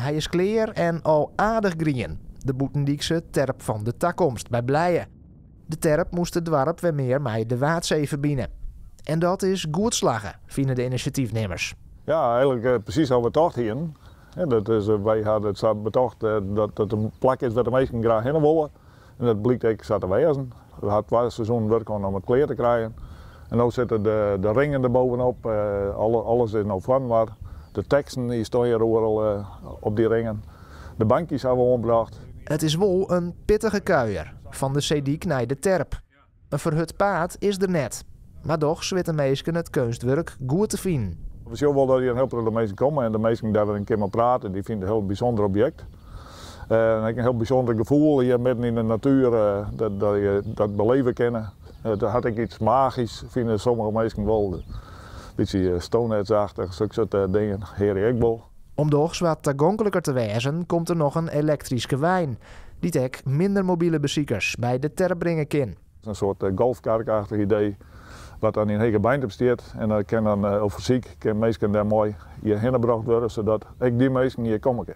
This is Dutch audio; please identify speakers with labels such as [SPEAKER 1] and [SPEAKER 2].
[SPEAKER 1] Hij is kleer en al aardig grien. De Boetendiekse terp van de toekomst bij Blijen. De terp moest het dorp weer meer met de Waadzee verbinden. En dat is goed slagen, vinden de initiatiefnemers.
[SPEAKER 2] Ja, eigenlijk precies wat we dacht hier. Wij hadden het bedacht dat het een plek is waar de meesten graag heen willen. En dat blijkt ook zo te wezen. We hadden 2 seizoenen werk om het kleer te krijgen. En nu zitten de ringen er bovenop, alles is nou vanwaar. De teksten die staan hier overal op die ringen. De bankjes hebben we omgebracht.
[SPEAKER 1] Het is wel een pittige kuier, van de Sediek naar de terp. Een verhut paad is er net. Maar toch zwitten meesken het kunstwerk goed te vinden.
[SPEAKER 2] We zien wel dat hier heel veel mensen komen en de mensen die daar een keer mee praten, die vinden het een heel bijzonder object. En ik een heel bijzonder gevoel hier midden in de natuur, dat je dat beleven kennen. Dat had ik iets magisch, vinden sommige mensen wel. Een beetje Stoneheads-achtig, zulke dingen, heer ik wel.
[SPEAKER 1] Om toch wat toegankelijker te wezen, komt er nog een elektrische wijn. Die tek minder mobiele bezoekers bij de terp brengen kan.
[SPEAKER 2] Een soort golfkarkachtig idee, wat dan in Hegebeint op staat. En dan kan dan over ziek, kan mensen daar mooi hierheen gebracht worden, zodat ik die mensen hier komen kan.